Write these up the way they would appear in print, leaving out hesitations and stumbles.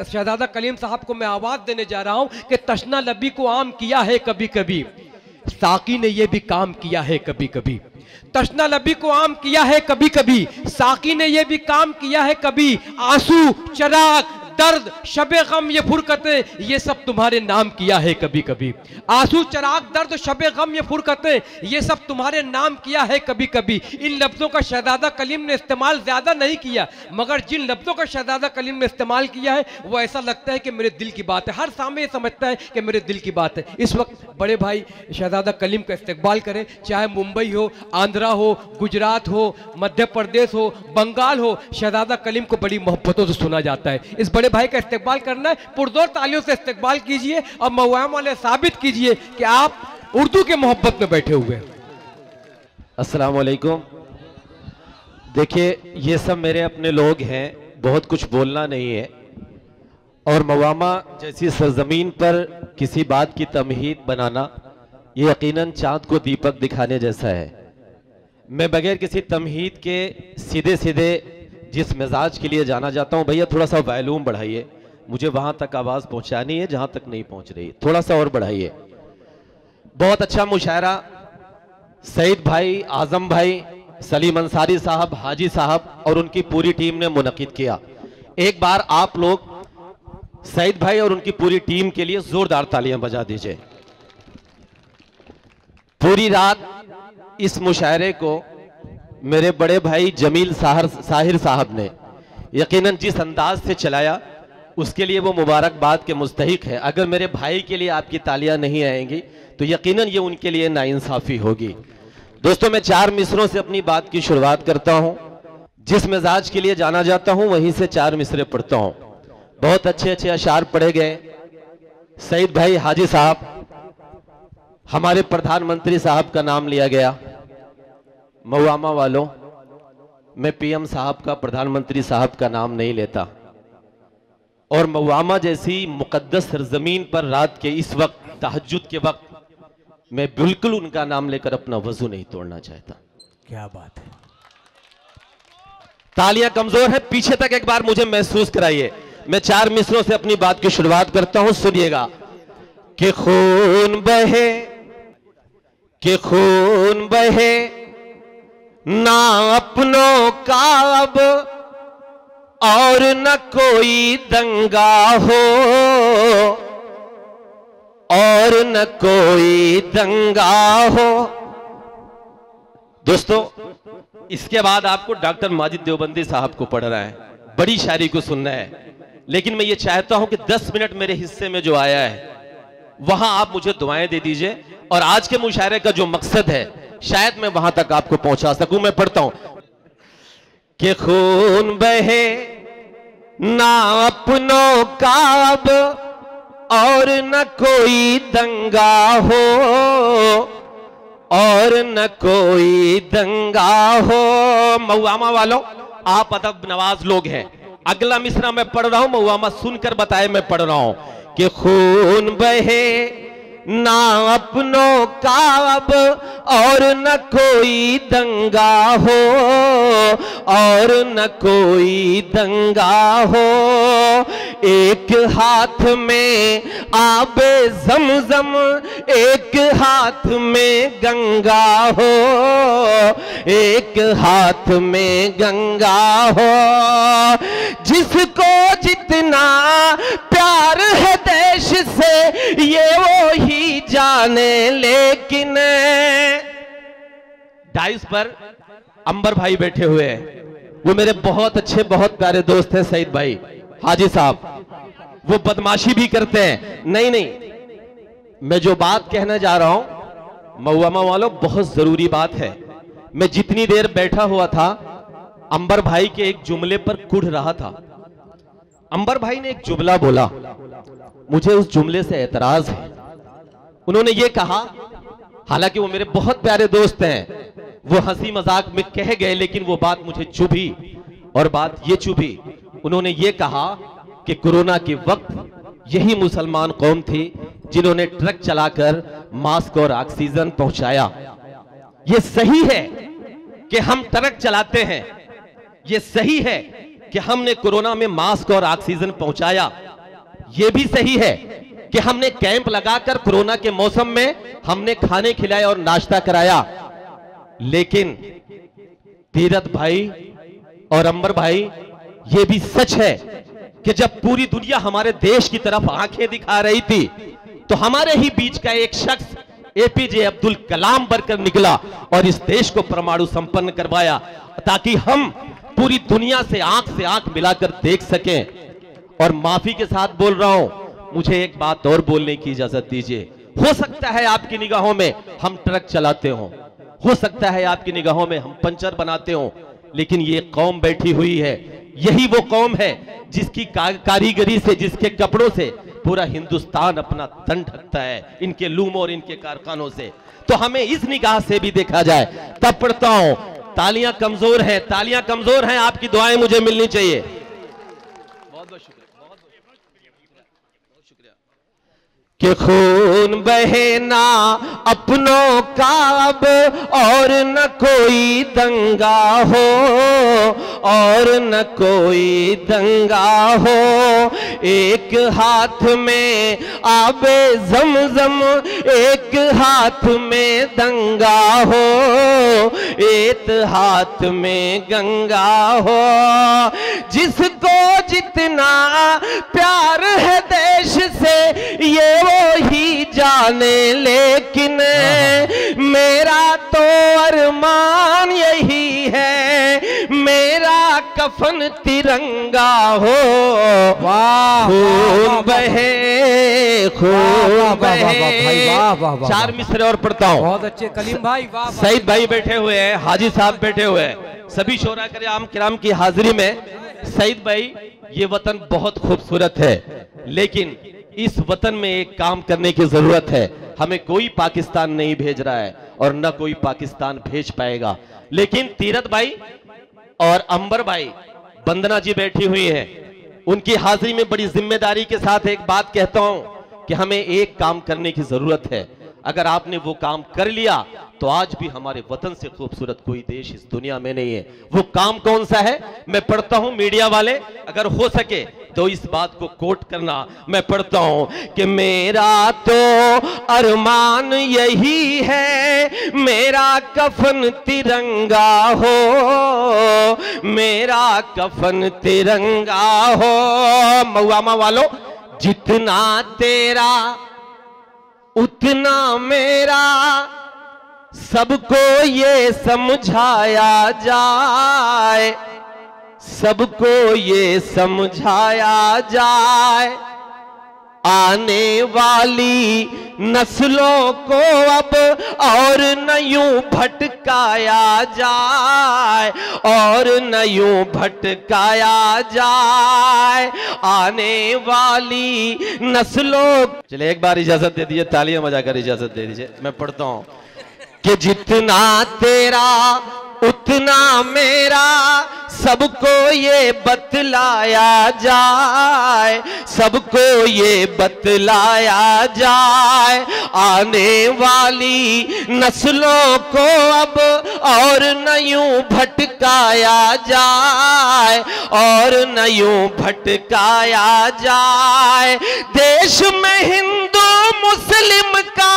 शहजादा कलीम साहब को मैं आवाज देने जा रहा हूं कि तशना लबी को आम किया है कभी कभी, साकी ने ये भी काम किया है कभी कभी। तशना लबी को आम किया है कभी कभी, साकी ने ये भी काम किया है कभी। आंसू, चिराग, दर्द, शबे गम, ये फुरकतें, ये सब तुम्हारे नाम किया है कभी कभी। आंसू, चिराग, दर्द, शबे गम, ये फुरकतें, ये सब तुम्हारे नाम किया है कभी कभी। इन लफ्जों का शहजादा कलीम ने इस्तेमाल ज्यादा नहीं किया, मगर जिन लफ्जों का शहजादा कलीम ने इस्तेमाल किया है वो ऐसा लगता है कि मेरे दिल की बात है। हर सामने ये समझता है कि मेरे दिल की बात है। इस वक्त बड़े भाई शहजादा कलीम का इस्तकबाल करें, चाहे मुंबई हो, आंध्रा हो, गुजरात हो, मध्य प्रदेश हो, बंगाल हो, शहजादा कलीम को बड़ी मोहब्बतों से सुना जाता है। इस बड़े भाई का इस्तकबाल करना है, पुरजोर तालियों से इस्तकबाल कीजिए और मवाम वाले साबित कीजिए कि आप उर्दू के मोहब्बत में बैठे हुए हैं। अस्सलाम वालेकुम। देखिए, ये सब मेरे अपने लोग हैं, बहुत कुछ बोलना नहीं है। और मवामा जैसी सरजमीन पर किसी बात की तमहीद बनाना ये यकीनन चांद को दीपक दिखाने जैसा है। मैं बगैर किसी तमहीद के सीधे सीधे जिस मिजाज के लिए जाना जाता हूं, भैया थोड़ा सा वॉल्यूम बढ़ाइए, मुझे वहां तक आवाज पहुंचानी है जहां तक नहीं पहुंच रही, थोड़ा सा और बढ़ाइए। बहुत अच्छा मुशायरा सईद भाई, आजम भाई, सलीम अंसारी साहब, हाजी साहब और उनकी पूरी टीम ने मुनक्किद किया। एक बार आप लोग सईद भाई और उनकी पूरी टीम के लिए जोरदार तालियां बजा दीजिए। पूरी रात इस मुशायरे को मेरे बड़े भाई जमील साहिर साहब ने यकीनन जिस अंदाज से चलाया उसके लिए वो मुबारकबाद के मुस्तहिक है। अगर मेरे भाई के लिए आपकी तालियां नहीं आएंगी तो यकीनन ये उनके लिए नाइंसाफी होगी। दोस्तों, मैं 4 मिसरों से अपनी बात की शुरुआत करता हूं। जिस मिजाज के लिए जाना जाता हूं वहीं से 4 मिसरे पढ़ता हूं। बहुत अच्छे अच्छे अशार पढ़े गए। सईद भाई, हाजी साहब, हमारे प्रधानमंत्री साहब का नाम लिया गया। मवामा वालों, मैं पीएम साहब का, प्रधानमंत्री साहब का नाम नहीं लेता। और मवामा जैसी मुकद्दस सरजमीन पर रात के इस वक्त, तहज्जुद के वक्त, मैं बिल्कुल उनका नाम लेकर अपना वजू नहीं तोड़ना चाहता। क्या बात है। तालियां कमजोर है, पीछे तक एक बार मुझे महसूस कराइए। मैं 4 मिसरों से अपनी बात की शुरुआत करता हूं, सुनिएगा। कि खून बहे, कि खून बहे ना अपनों का अब, और न कोई दंगा हो, और न कोई दंगा हो। दोस्तों, इसके बाद आपको डॉक्टर माजिद देवबंदी साहब को पढ़ रहा है, बड़ी शायरी को सुनना है। लेकिन मैं ये चाहता हूं कि 10 मिनट मेरे हिस्से में जो आया है वहां आप मुझे दुआएं दे दीजिए, और आज के मुशायरे का जो मकसद है शायद मैं वहां तक आपको पहुंचा सकूं। मैं पढ़ता हूं कि खून बहे ना अपनों का अब, और न कोई दंगा हो, और न कोई दंगा हो। मवामा वालों, आप अदब नवाज लोग हैं। अगला मिसरा मैं पढ़ रहा हूं, मवामा सुनकर बताए मैं पढ़ रहा हूं कि खून बहे ना अपनों का अब, और न कोई दंगा हो, और न कोई दंगा हो। एक हाथ में आबे ज़मज़म, एक हाथ में गंगा हो, एक हाथ में गंगा हो। जिसको जितना प्यार है देश से ये वो ही जाने, लेकिन डाइस पर अंबर भाई बैठे हुए हैं, वो मेरे बहुत अच्छे बहुत प्यारे दोस्त हैं सईद भाई, हाजी साहब। वो बदमाशी भी करते हैं। नहीं नहीं, मैं जो बात कहने जा रहा हूं मवामा वालों, बहुत जरूरी बात है। मैं जितनी देर बैठा हुआ था अंबर भाई के एक जुमले पर कुढ़ रहा था। अंबर भाई ने एक जुमला बोला, मुझे उस जुमले से एतराज है। उन्होंने ये कहा, हालांकि वो मेरे बहुत प्यारे दोस्त हैं, वो हंसी मजाक में कह गए, लेकिन वो बात मुझे चुभी, और बात ये चुभी। उन्होंने ये कहा कि कोरोना के वक्त यही मुसलमान कौम थी जिन्होंने ट्रक चलाकर मास्क और ऑक्सीजन पहुंचाया। ये सही है कि हम ट्रक चलाते हैं, ये सही है कि हमने कोरोना में मास्क और ऑक्सीजन पहुंचाया, यह भी सही है कि हमने कैंप लगाकर कोरोना के मौसम में हमने खाने खिलाए और नाश्ता कराया, लेकिन तीरथ भाई और अंबर भाई, यह भी सच है कि जब पूरी दुनिया हमारे देश की तरफ आंखें दिखा रही थी तो हमारे ही बीच का एक शख्स एपीजे अब्दुल कलाम बनकर निकला और इस देश को परमाणु संपन्न करवाया, ताकि हम पूरी दुनिया से आंख मिलाकर देख सकें। और माफी के साथ बोल रहा हूं, मुझे एक बात और बोलने की इजाजत दीजिए। हो सकता है आपकी निगाहों में हम ट्रक चलाते हो सकता है आपकी निगाहों में हम पंचर बनाते हो, लेकिन ये कौम बैठी हुई है, यही वो कौम है जिसकी कारीगरी से, जिसके कपड़ों से पूरा हिंदुस्तान अपना तन ढकता है, इनके लूमों और इनके कारखानों से। तो हमें इस निगाह से भी देखा जाए। तब पढ़ता हूं, तालियां कमजोर हैं, तालियां कमजोर हैं, आपकी दुआएं मुझे मिलनी चाहिए। बहुत बहुत शुक्रिया, बहुत शुक्रिया। कि खून बहे ना अपनों का अब और न कोई दंगा हो, और न कोई दंगा हो। एक हाथ में आबे ज़मज़म, एक हाथ में दंगा हो, एक हाथ में गंगा हो। जिसको जितना प्यार है देश से ये वो ही जाने, लेकिन मेरा तो अरमान यही है, मेरा कफन तिरंगा हो। खून बहे, खून बहे। चार मिसरे और पढ़ता हूँ। बहुत अच्छे कलीम भाई, वाह। सईद भाई बैठे हुए हैं, हाजी साहब बैठे हुए हैं, सभी शोरा किराम की हाजिरी में। सईद भाई, ये वतन बहुत खूबसूरत है, लेकिन इस वतन में एक काम करने की जरूरत है। हमें कोई पाकिस्तान नहीं भेज रहा है और न कोई पाकिस्तान भेज पाएगा, लेकिन तीरथ भाई और अंबर भाई, वंदना जी बैठी हुई हैं, उनकी हाजिरी में बड़ी जिम्मेदारी के साथ एक बात कहता हूं कि हमें एक काम करने की जरूरत है। अगर आपने वो काम कर लिया तो आज भी हमारे वतन से खूबसूरत कोई देश इस दुनिया में नहीं है। वो काम कौन सा है? मैं पढ़ता हूं, मीडिया वाले अगर हो सके तो इस बात को कोट करना। मैं पढ़ता हूं कि मेरा तो अरमान यही है, मेरा कफन तिरंगा हो, मेरा कफन तिरंगा हो। मऊआमा वालों, जितना तेरा उतना मेरा, सबको ये समझाया जाए, सबको ये समझाया जाए। आने वाली नस्लों को अब और न यूं भटकाया जाए, और न यूं भटकाया जाए। आने वाली नस्लों, चलिए एक बार इजाजत दे दीजिए, तालियां बजाकर इजाजत दे दीजिए। मैं पढ़ता हूं कि जितना तेरा उतना मेरा, सबको ये बतलाया जाए, सबको ये बतलाया जाए। आने वाली नस्लों को अब और न यूं भटकाया जाए, और न यूं भटकाया जाए। देश में हिंदू मुस्लिम का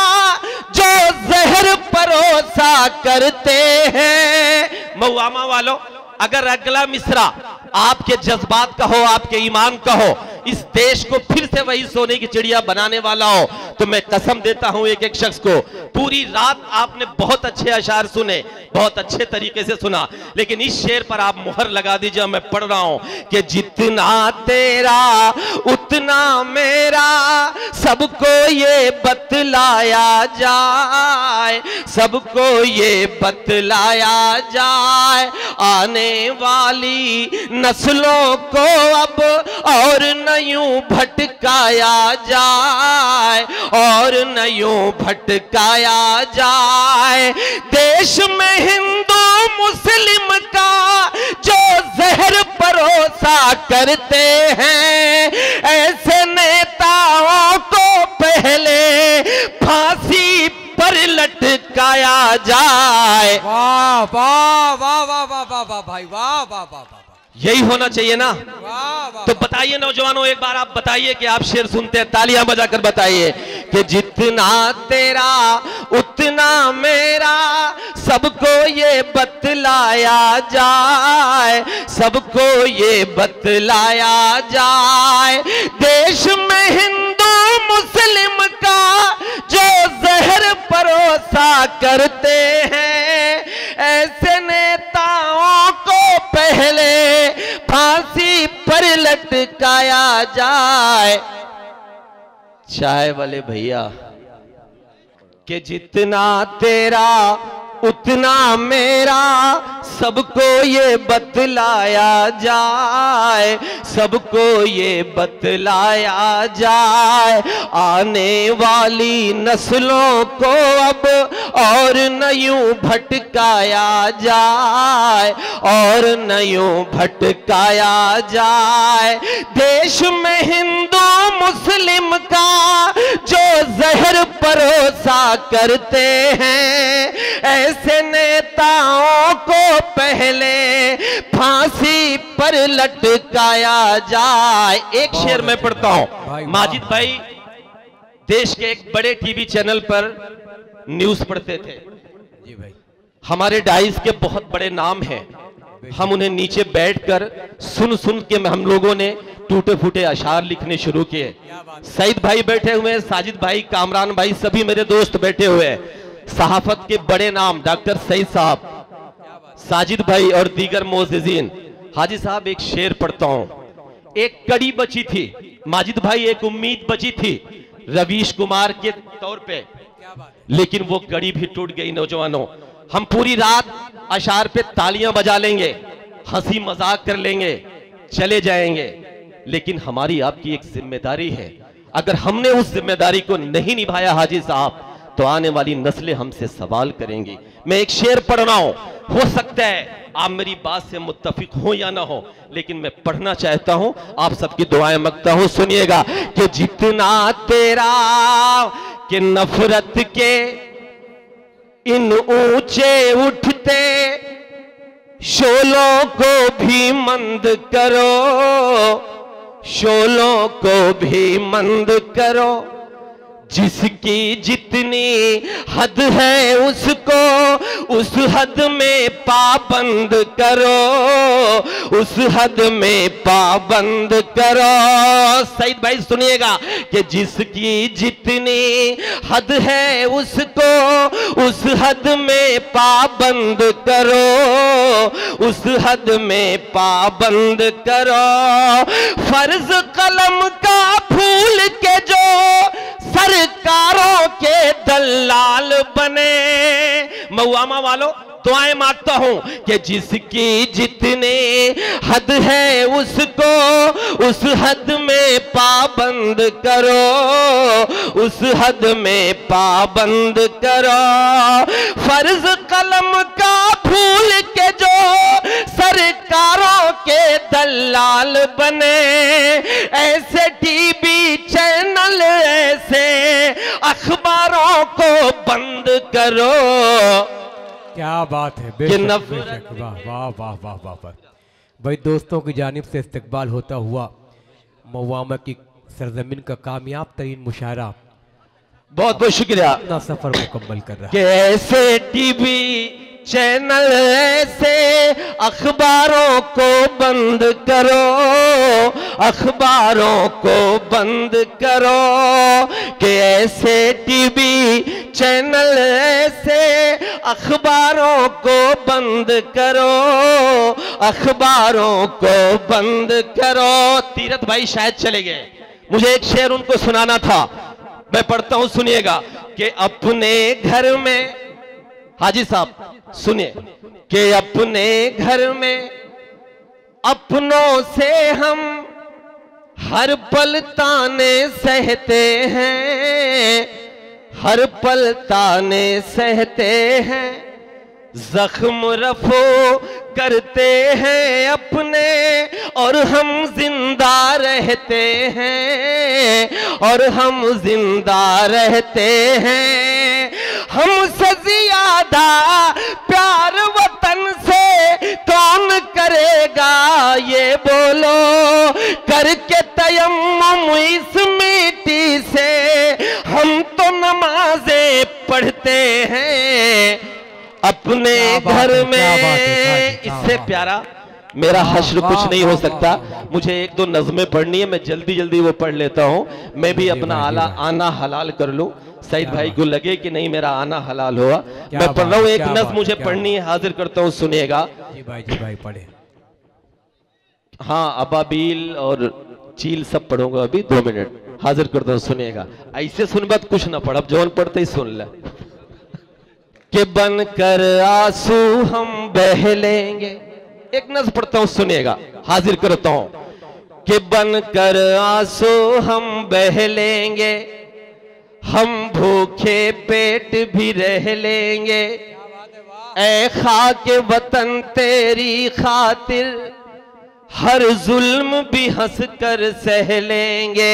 जो जहर परोसा करते हैं। मऊआमा वालों, अगर अगला मिसरा आपके जज्बात का हो, आपके ईमान का हो, इस देश को फिर से वही सोने की चिड़िया बनाने वाला हो, तो मैं कसम देता हूं एक एक शख्स को, पूरी रात आपने बहुत अच्छे अशार सुने, बहुत अच्छे तरीके से सुना, लेकिन इस शेर पर आप मुहर लगा दीजिए। मैं पढ़ रहा हूं कि जितना तेरा उतना मेरा, सबको ये बतलाया जाए, सबको ये बतलाया जाए। आने वाली नस्लों को अब और न यूं भटकाया जाए, और न यूं भटकाया जाए। देश में हिंदू मुस्लिम का जो जहर परोसा करते हैं, ऐसे नेताओं को पहले फांसी पर लटकाया जाए। वाह वाह वाह वाह वाह वाह वाह भाई, वाह वाह वाह वाह। यही होना चाहिए ना। वाह वाह। तो बताइए नौजवानों, एक बार आप बताइए कि आप शेर सुनते हैं, तालियां बजाकर बताइए कि जितना तेरा उतना मेरा, सबको ये बतलाया जाए, सबको ये बतलाया जाए। देश में हिंदू मुस्लिम का जो जहर परोसा करते हैं, ऐसे नेताओं को पहले फांसी पर लटकाया जाए। चाय वाले भैया कि जितना तेरा उतना मेरा, सबको ये बतलाया जाए, सबको ये बतलाया जाए। आने वाली नस्लों को अब और न यूं भटकाया जाए, और न यूं भटकाया जाए। देश में हिंदू मुस्लिम का जो जहर परोसा करते हैं, ऐसे नेताओं को पहले फांसी पर लटकाया जाए। एक शेर मैं पढ़ता हूं। माजिद भाई देश के एक बड़े टीवी चैनल पर न्यूज पढ़ते थे। जी भाई। हमारे डाइस के बहुत बड़े नाम हैं, हम उन्हें नीचे बैठकर सुन सुन के हम लोगों ने टूटे फूटे अशार लिखने शुरू किए। सईद भाई बैठे हुए हैं, साजिद भाई, कामरान भाई, सभी मेरे दोस्त बैठे हुए हैं। सहाफत के बड़े नाम डॉक्टर सईद साहब, साजिद भाई और दीगर मोअज़्ज़िज़ीन। हाजी साहब एक शेर पढ़ता हूं। एक कड़ी बची थी माजिद भाई, एक उम्मीद बची थी रवीश कुमार के तौर पे, लेकिन वो कड़ी भी टूट गई। नौजवानों, हम पूरी रात अशार पे तालियां बजा लेंगे, हंसी मजाक कर लेंगे, चले जाएंगे, लेकिन हमारी आपकी एक जिम्मेदारी है। अगर हमने उस जिम्मेदारी को नहीं निभाया हाजी साहब, तो आने वाली नस्लें हमसे सवाल करेंगी। मैं एक शेर पढ़ रहा हूं, हो सकता है आप मेरी बात से मुत्तफिक हो या ना हो, लेकिन मैं पढ़ना चाहता हूं, आप सबकी दुआएं मांगता हूं। सुनिएगा कि जितना तेरा कि नफरत के इन ऊंचे उठते शोलों को भी मंद करो, शोलों को भी मंद करो। जिसकी जितनी हद है उसको उस हद में पाबंद करो, उस हद में पाबंद करो। सईद भाई सुनिएगा कि जिसकी जितनी हद है उसको उस हद में पाबंद करो, उस हद में पाबंद करो। फर्ज कलम का फूल के जो सरकारों के दलाल बने। मऊआमा वालों दुआएं मांगता हूं कि जिसकी जितनी हद है उसको उस हद में पाबंद करो, उस हद में पाबंद करो। फर्ज कलम का फूल के जो सरकारों के दलाल बने, ऐसे टीवी चैनल ऐसे अखबारों को बंद करो। क्या बात है, बेशक बेशक, वाह वाह वाह वाह वाह वाह। भाई दोस्तों की जानिब से इस्तकबाल होता हुआ मऊआमा की सरजमीन का कामयाब तरीन मुशायरा, बहुत बहुत शुक्रिया, अपना सफर मुकम्मल कर रहा है। कि ऐसे टीवी चैनल ऐसे अखबारों को बंद करो, अखबारों को बंद करो। कि ऐसे टीवी चैनल ऐसे अखबारों को बंद करो, अखबारों को बंद करो। तीरथ भाई शायद चले गए, मुझे एक शेर उनको सुनाना था, मैं पढ़ता हूं, सुनिएगा। कि अपने घर में, हाजी साहब सुनिए, कि अपने घर में अपनों से हम हर पल ताने सहते हैं, हर पल ताने सहते हैं। जख्म रफो करते हैं अपने और हम जिंदा रहते हैं, और हम जिंदा रहते हैं। हमसे ज्यादा प्यार वतन से कौन करेगा जाएगा ये बोलो, करके तयम्मुम इस मिट्टी से हम तो नमाजें पढ़ते हैं अपने घर में। इससे प्यारा मेरा हश्र कुछ नहीं हो सकता। मुझे एक दो नज़में पढ़नी है, मैं जल्दी जल्दी वो पढ़ लेता हूँ, मैं भी अपना आना हलाल कर लूँ। सईद भाई को लगे कि नहीं मेरा आना हलाल हुआ। मैं पढ़ रहा हूँ, एक नज़्म मुझे पढ़नी है, हाजिर करता हूँ, सुनिएगा। जी भाई पढ़े। हाँ, अबाबील और चील सब पढ़ूंगा अभी, 2 मिनट हाजिर करता हूँ, सुनिएगा। ऐसे सुन बात कुछ ना पढ़, अब जौन पढ़ते ही सुन ले। कि बन कर आंसू हम बह लेंगे, एक नज़्म पढ़ता हूँ, सुनिएगा, हाजिर करता हूँ। कि बन कर आंसू हम बह लेंगे, हम भूखे पेट भी रह लेंगे, ऐ खाके वतन तेरी खातिर हर जुल्म भी हंस कर सह लेंगे।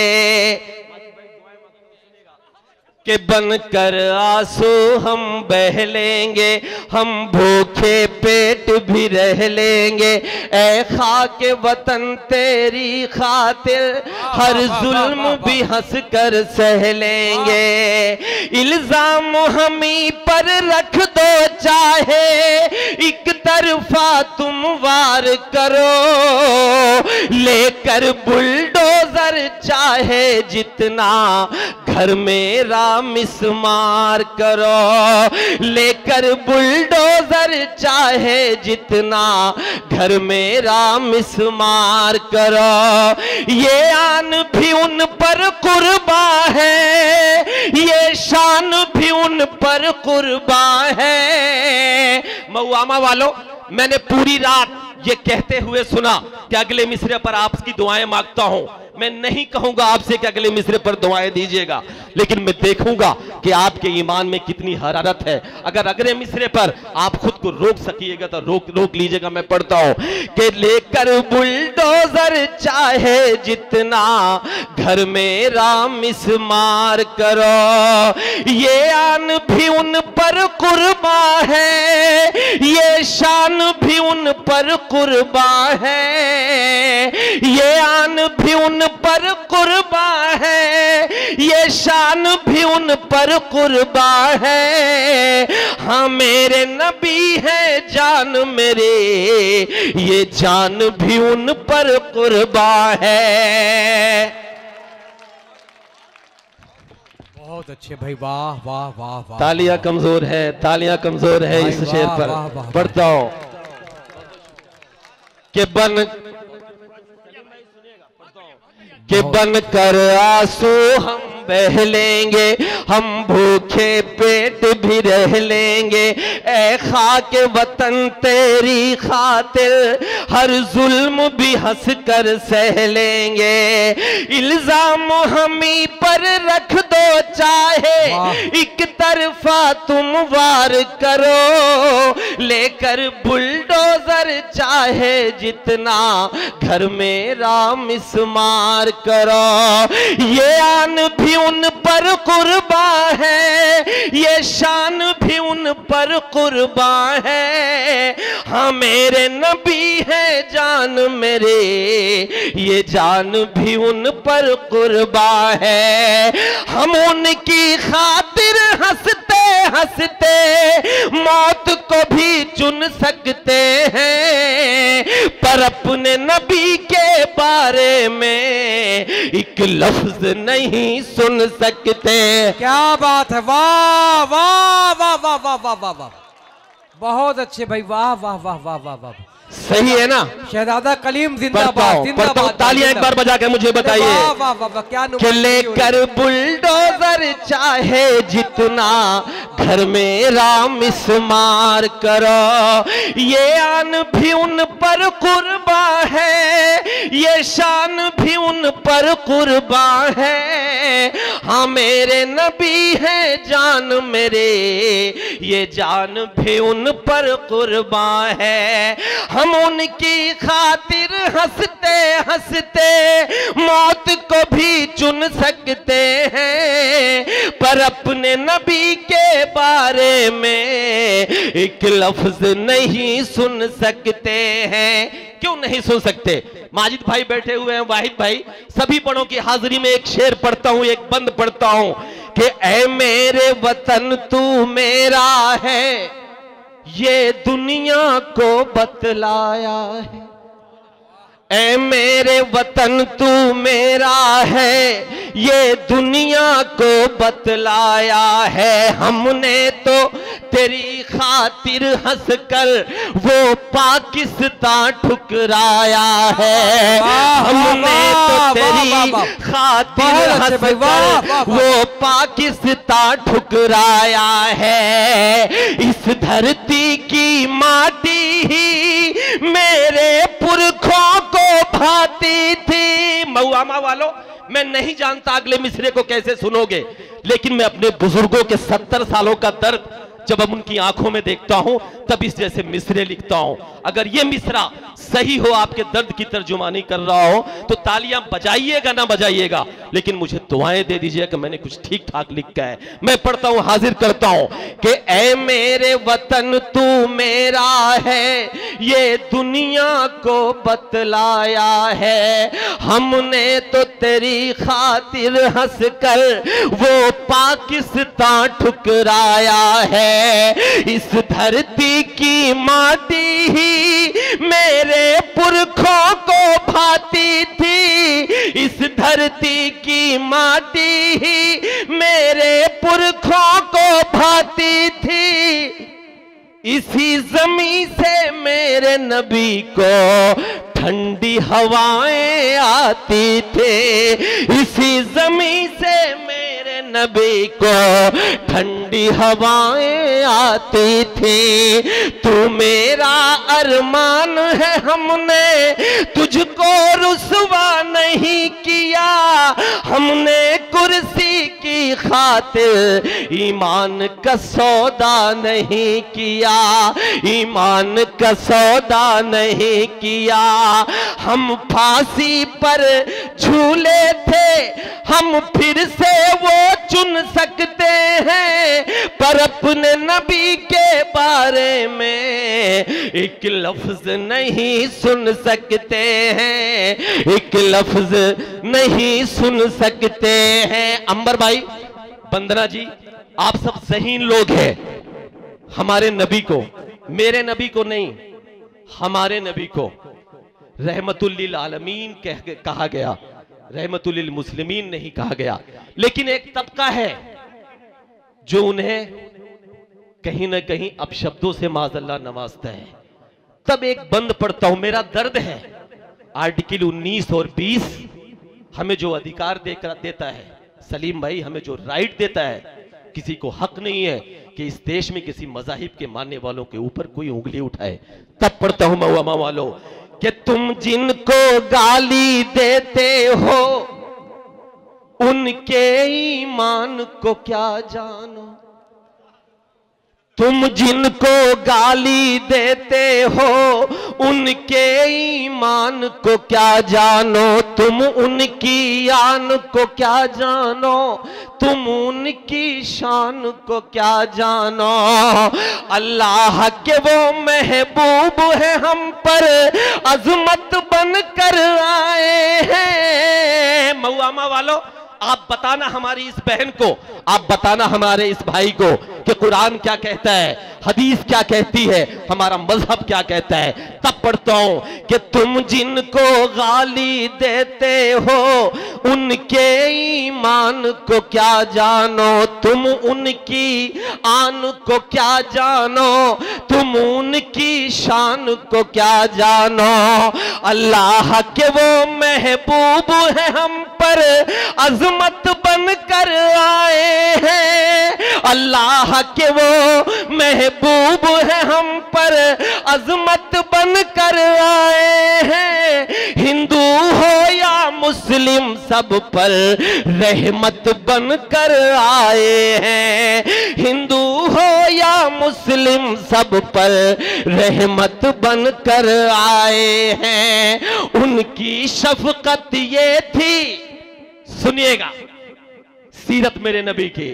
कि बन कर आंसू हम बह लेंगे, हम भूखे पेट भी रह लेंगे, ऐ खाके वतन तेरी खातिर हर जुल्म भी हंस कर सह लेंगे। इल्जाम हमी पर रख दो चाहे एक तरफा तुम वार करो, लेकर बुलडोजर चाहे जितना घर मेरा मिसमार करो, लेकर बुलडोजर चाहे जितना घर मेरा मिसमार करो। ये आन भी उन पर कुर्बा है, ये शान भी उन पर कुर्बा है। मऊआमा वालों, मैंने पूरी रात ये कहते हुए सुना कि अगले मिसरे पर आपकी दुआएं मांगता हूं। मैं नहीं कहूंगा आपसे कि अगले मिसरे पर दुआएं दीजिएगा, लेकिन मैं देखूंगा कि आपके ईमान में कितनी हरारत है। अगर अगले मिसरे पर आप खुद को रोक सकिएगा तो रोक लीजिएगा। मैं पढ़ता हूं कि लेकर बुलडोजर चाहे जितना घर मेरा मिसमार करो, ये आन भी उन पर कुर्बा है, ये शान भी उन पर कुर्बा है, ये आन भी उन पर कुर्बा है, ये शान भी उन पर कुर्बा है। हाँ मेरे नबी है जान मेरे, ये जान भी उन पर कुर्बा है। बहुत अच्छे भाई, वाह वाह वाह वाह। तालियां कमजोर है, तालियां कमजोर है इस शेर पर। पढ़ता हूं कि बन कर आंसू हम बह लेंगे, हम भूखे पेट भी रह लेंगे, ऐ खाके वतन तेरी खातिर हर जुल्म भी हंस कर सह लेंगे। इल्जाम हमी पर रख दो चाहे एक तरफा तुम वार करो, लेकर बुलडोजर चाहे जितना घर मेरा मिसमार करो। ये आन भी उन पर कुर्बा है, ये शान भी उन पर कुर्बा है। हाँ मेरे नबी है जान मेरे, ये जान भी उन पर कुर्बा है। हम उनकी खातिर हंसते हंसते मौत को भी चुन सकते हैं, पर अपने नबी के बारे में एक लफ्ज नहीं सुन सकते। क्या बात है, वाह वाह वाह वाह वाह वाह वाह वाह, बहुत अच्छे भाई, वाह वाह वाह वाह वाह वाह। सही है ना? शहजादा कलीम जिंदाबाद जिंदाबाद। तालियां एक बार बजा के मुझे बताइए। वाह वाह वाह, क्या कि लेकर बुलडोजर चाहे जितना घर मेरा मिसमार करो, ये आन भी उन पर कुर्बा है, ये शान भी उन पर कुर्बा है। हाँ मेरे नबी है जान मेरे, ये जान भी उन पर कुर्बा है। हम उनकी खातिर हंसते हंसते मौत को भी चुन सकते हैं, पर अपने नबी के बारे में एक लफ्ज नहीं सुन सकते हैं। क्यों नहीं सुन सकते? माजिद भाई बैठे हुए हैं, वाहिद भाई, सभी बड़ों की हाजिरी में एक शेर पढ़ता हूं, एक बंद पढ़ता हूं कि ऐ मेरे वतन तू मेरा है, ये दुनिया को बतलाया है। ऐ मेरे वतन तू मेरा है, ये दुनिया को बतलाया है। हमने तो तेरी खातिर हंसकर वो पाकिस्तान ठुकराया है। हमने तो तेरी खातिर हंसकर वो पाकिस्तान ठुकराया है। इस धरती की माटी ही मेरे पुरखों को भाती थी। मऊआमा वालों, मैं नहीं जानता अगले मिसरे को कैसे सुनोगे, लेकिन मैं अपने बुजुर्गों के 70 सालों का दर्द जब हम उनकी आंखों में देखता हूं तब इस जैसे मिसरे लिखता हूं। अगर ये मिसरा सही हो, आपके दर्द की तर्जुमानी कर रहा हो, तो तालियां बजाइएगा ना बजाइएगा, लेकिन मुझे दुआएं दे दीजिए कि मैंने कुछ ठीक ठाक लिखा है। मैं पढ़ता हूं, हाजिर करता हूं कि ऐ मेरे वतन तू मेरा है, ये दुनिया को बतलाया है। हमने तो तेरी खातिर हंसकर वो पाकिस्तान ठुकराया है। इस धरती की माटी ही मेरे पुरखों को भाती थी। इस धरती की माटी ही मेरे पुरखों को भाती थी। इसी जमीन से मेरे नबी को ठंडी हवाएं आती थे। इसी जमीन से मेरे नबी को ठंडी हवाएं आती थी। तू मेरा अरमान है, हमने तुझको रुसवा नहीं किया। हमने कुर्सी की खातिर ईमान का सौदा नहीं किया। ईमान का सौदा नहीं किया। हम फांसी पर झूले थे, हम फिर से वो चुन सकते हैं, पर अपने नबी के बारे में एक लफ्ज नहीं सुन सकते हैं। एक लफ्ज नहीं सुन सकते हैं। अंबर भाई, बंदना जी, आप सब ज़हीन लोग हैं। हमारे नबी को, मेरे नबी को नहीं, हमारे नबी को रहमतुल लिल आलमीन कहा गया, रहमतुल लिल मुस्लिमीन नहीं कहा गया। लेकिन एक तबका है जो उन्हें कहीं ना कहीं अपशब्दों से माज़अल्लाह नवाजता है। तब एक बंद पढ़ता हूं, मेरा दर्द है। आर्टिकल 19 और 20 हमें जो अधिकार देता है, सलीम भाई, हमें जो राइट देता है, किसी को हक नहीं है कि इस देश में किसी मज़ाहिब के मानने वालों के ऊपर कोई उंगली उठाए। तब पढ़ता हूं मऊआमा वालों कि तुम जिनको गाली देते हो उनके ईमान को क्या जानो। तुम जिनको गाली देते हो उनके ईमान को क्या जानो। तुम उनकी आन को क्या जानो, तुम उनकी शान को क्या जानो। अल्लाह के वो महबूब है, हम पर अजमत बन कर आए हैं। मऊआमा वालों, आप बताना हमारी इस बहन को, आप बताना हमारे इस भाई को कि कुरान क्या कहता है, हदीस क्या कहती है, हमारा मजहब क्या कहता है। तब पढ़ता हूं कि तुम जिनको गाली देते हो उनके ईमान को क्या जानो। तुम उनकी आन को क्या जानो, तुम उनकी शान को क्या जानो। अल्लाह के वो महबूब है, हम पर अजमत बन कर आए हैं। अल्लाह के वो महबूब है, हम पर अजमत बन कर आए हैं। हिंदू हो या मुस्लिम सब पर रहमत बन कर आए हैं। हिंदू हो या मुस्लिम सब पर रहमत बन कर आए हैं। उनकी शफकत ये थी, सुनिएगा, सीरत मेरे नबी की।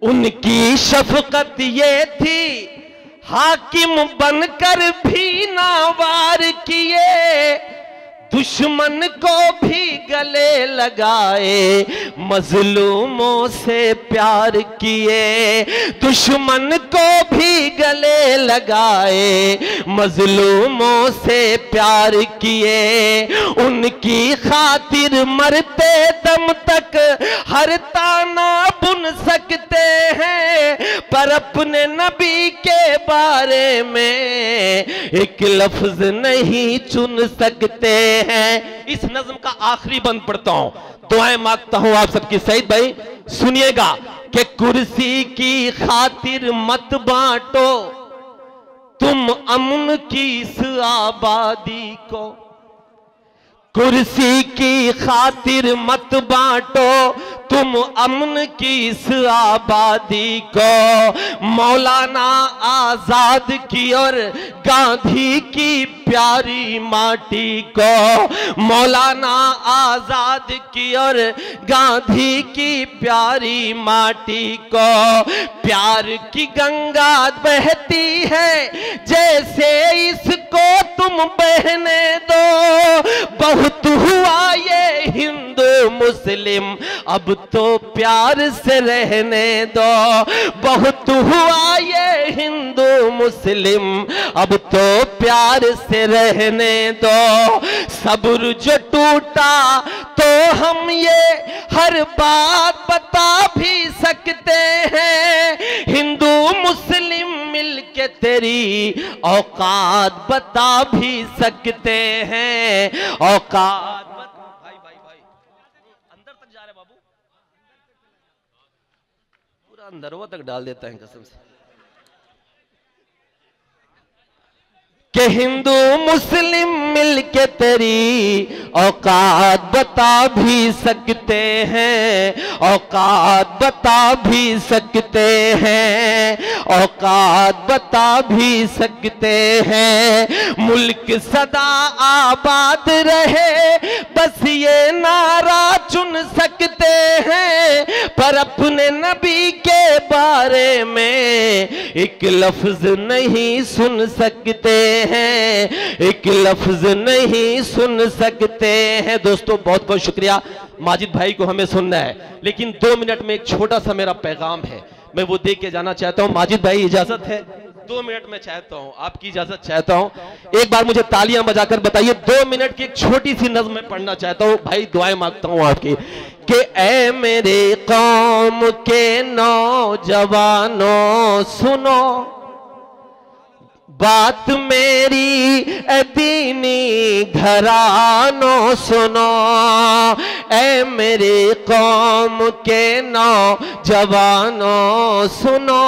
उनकी शफकत ये थी, हाकिम बनकर भी नावार किए, दुश्मन को भी गले लगाए, मजलूमों से प्यार किए। दुश्मन को भी गले लगाए, मजलूमों से प्यार किए। उनकी खातिर मरते दम तक हर ताना बुन सकते हैं, पर अपने नबी के बारे में एक लफ्ज नहीं चुन सकते हैं। इस नज्म का आखिरी बंद पढ़ता हूं, दुआएं मांगता हूं आप सबकी। सईद भाई सुनिएगा कि कुर्सी की खातिर मत बांटो तुम अमन की इस आबादी को, कुर्सी की खातिर मत बांटो तुम अमन की इस आबादी को। मौलाना आजाद की और गांधी की प्यारी माटी को, मौलाना आजाद की और गांधी की प्यारी माटी को। प्यार की गंगा बहती है जैसे इसको तुम बहने दो। बहुत हुआ ये हिंदू मुस्लिम, अब तो प्यार से रहने दो। बहुत हुआ ये हिंदू मुस्लिम, अब तो प्यार से रहने दो। सब्र जो टूटा तो हम ये हर बात बता भी सकते हैं, हिंदू मुस्लिम मिलके तेरी औकात बता भी सकते हैं। औकात भाई भाई भाई अंदर तक जा रहे बाबू, पूरा अंदरवा तक डाल देता है कसम से। कि हिंदू मुस्लिम मिलके तेरी औकात बता भी सकते हैं, औकात बता भी सकते हैं, औकात बता भी सकते हैं। मुल्क सदा आबाद रहे बस ये नारा चुन सकते हैं, पर अपने नबी के बारे में एक लफ्ज नहीं सुन सकते हैं, एक लफ्ज नहीं सुन सकते हैं। दोस्तों बहुत बहुत शुक्रिया, माजिद भाई को हमें सुनना है, लेकिन 2 मिनट में एक छोटा सा मेरा पैगाम है, मैं वो दे के जाना चाहता हूं। माजिद भाई इजाजत है? 2 मिनट में चाहता हूं, आपकी इजाजत चाहता हूं। एक बार मुझे तालियां बजाकर बताइए, 2 मिनट की एक छोटी सी नज़्म मैं पढ़ना चाहता हूं। भाई दुआएं मांगता हूं आपकी कि ऐ मेरे कौम के नौजवानों सुनो बात मेरी, ए दीनी घरानों सुनो। ऐ मेरे कौम के नौजवानों सुनो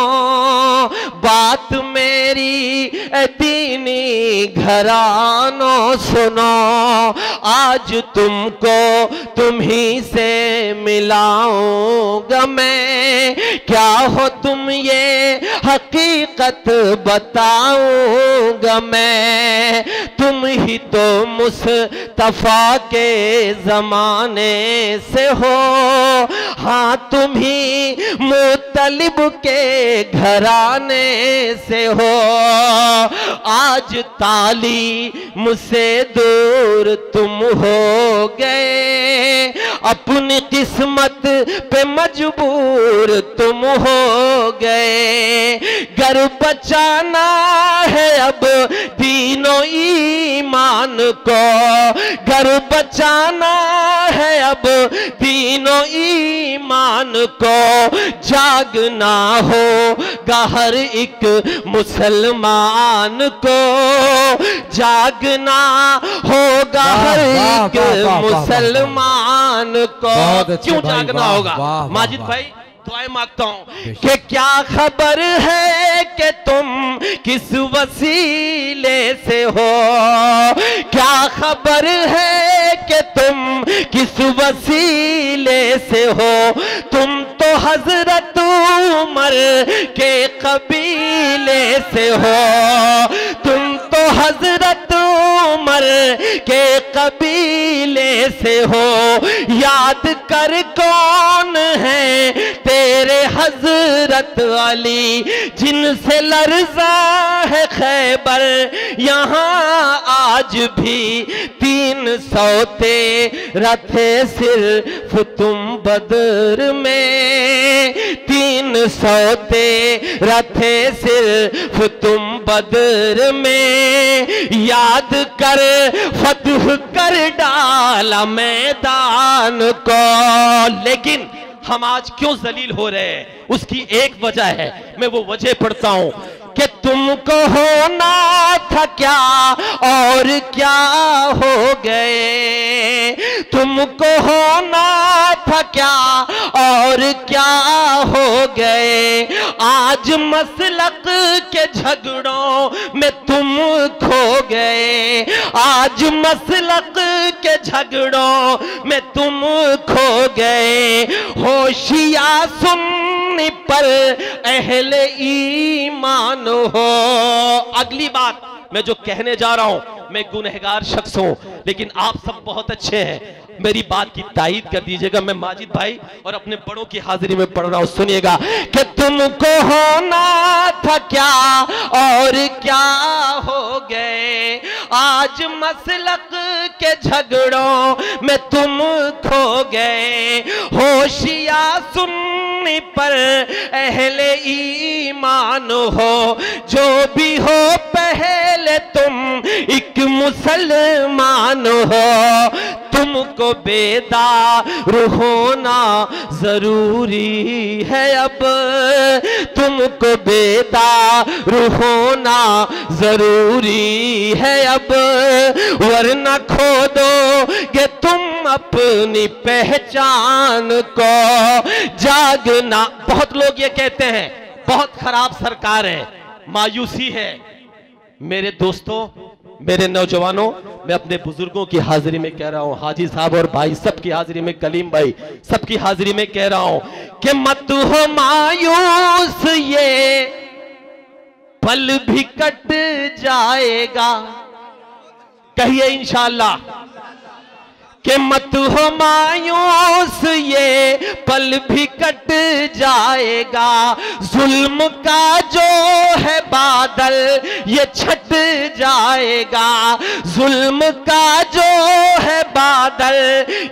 बात मेरी, ए दीनी घरानों सुनो। आज तुमको तुम्ही से मिलाऊंगा मैं, क्या हो तुम ये हकीकत बताऊंगा मैं। तुम ही तो मुस्तफा के जमाने से हो, हाँ तुम ही मुतलिब के घराने से हो। आज ताली मुझसे दूर तुम हो गए, अपनी किस्मत पे मजबूर तुम हो गए। घर बचाना है अब दीनो ईमान को, घर बचाना है अब दीनो ईमान को। जागना होगा हर एक मुसलमान को, जागना होगा हर एक मुसलमान को। क्यों जागना होगा माजिद भाई? दुआएं मांगता हूं कि क्या खबर है कि तुम किस वसीले से हो, क्या खबर है कि तुम किस वसीले से हो। तुम तो हजरत उमर के कबीले से हो, तुम तो हजरत उमर के कबीले से हो। याद कर कौन है हजरत अली, जिनसे लर्जा है खैबर यहाँ आज भी 313 थे सिर्फ तुम बदर में, 313 थे सिर्फ तुम बदर में, याद कर फतह कर डाला मैदान को। लेकिन हम आज क्यों जलील हो रहे हैं, उसकी एक वजह है, मैं वो वजह पढ़ता हूं कि तुमको होना था क्या और क्या हो गए, तुमको होना था क्या और क्या हो गए, आज मसलक के झगड़ों में तुम खो गए, आज मसलक के झगड़ों में तुम खो गए, होशिया सुनने पर अहले ईमान हो। अगली बात मैं जो कहने जा रहा हूं, मैं गुनहगार शख्स हूं, लेकिन आप सब बहुत अच्छे हैं, मेरी बात की तायीद कर दीजिएगा। मैं माजिद भाई और अपने बड़ों की हाजिरी में पढ़ रहा हूं, सुनिएगा कि तुमको होना था क्या और क्या हो गए, आज मसलक के झगड़ों में तुम खो गए, होशिया सुनने पर अहले ईमान हो, जो भी हो पहले तुम एक मुसलमान हो, तुमको बेदार होना जरूरी है अब, तुमको बेदार होना जरूरी है अब, वरना खो दोगे तुम अपनी पहचान को। जागना, बहुत लोग ये कहते हैं बहुत खराब सरकार है, मायूसी है। मेरे दोस्तों, मेरे नौजवानों, मैं अपने बुजुर्गों की हाजिरी में कह रहा हूं, हाजी साहब और भाई सबकी हाजिरी में, कलीम भाई सबकी हाजिरी में कह रहा हूं कि मत हो मायूस, ये पल भी कट जाएगा। कहिए इंशाअल्लाह कि मत हो मायूस, ये पल भी कट जाएगा, जुल्म का जो है बादल ये छट जाएगा, जुल्म का जो है बादल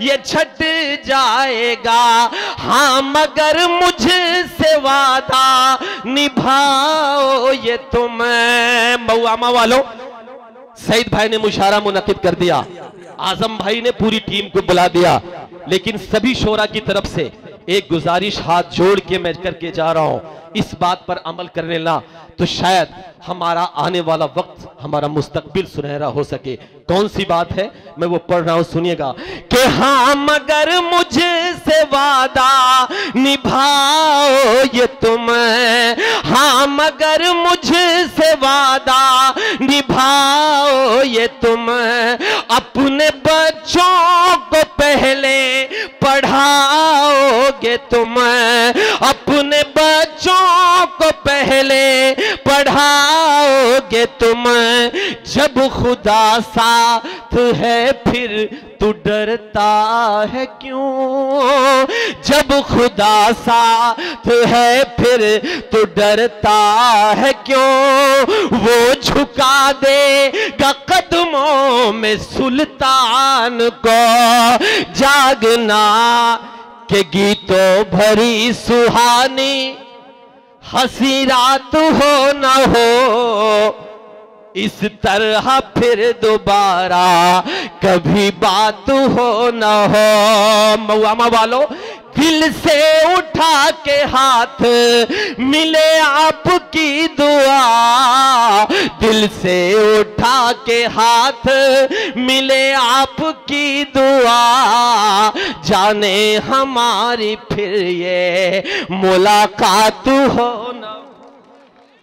ये छट जाएगा, हाँ मगर मुझसे वादा निभाओ ये तुम। मऊआमा वालों, सईद भाई ने मुशारा मुनक्किद कर दिया, आजम भाई ने पूरी टीम को बुला दिया, लेकिन सभी शोरा की तरफ से एक गुजारिश हाथ जोड़ के मैं करके जा रहा हूं, इस बात पर अमल करने ला तो शायद हमारा आने वाला वक्त, हमारा मुस्तकबिल सुनहरा हो सके। कौन सी बात है, मैं वो पढ़ रहा हूं, सुनिएगा कि हाँ मगर मुझसे वादा निभाओ ये तुम, हाँ मगर मुझसे वादा निभाओ ये तुम, अपने बच्चों को पहले पढ़ाओगे तुम, अपने बच्चों को पहले पढ़ाओगे तुम, जब खुदा साथ है फिर तू डरता है क्यों, जब खुदा साथ है फिर तू डरता है क्यों, वो झुका देगा कदमों में सुल्तान को। जागना के गीतों भरी सुहानी हंसी रात हो न हो, इस तरह फिर दोबारा कभी बात हो न हो। मऊआमा वालों, दिल से उठा के हाथ मिले आपकी दुआ, दिल से उठा के हाथ मिले आपकी दुआ, जाने हमारी फिर ये मुलाकात हो न।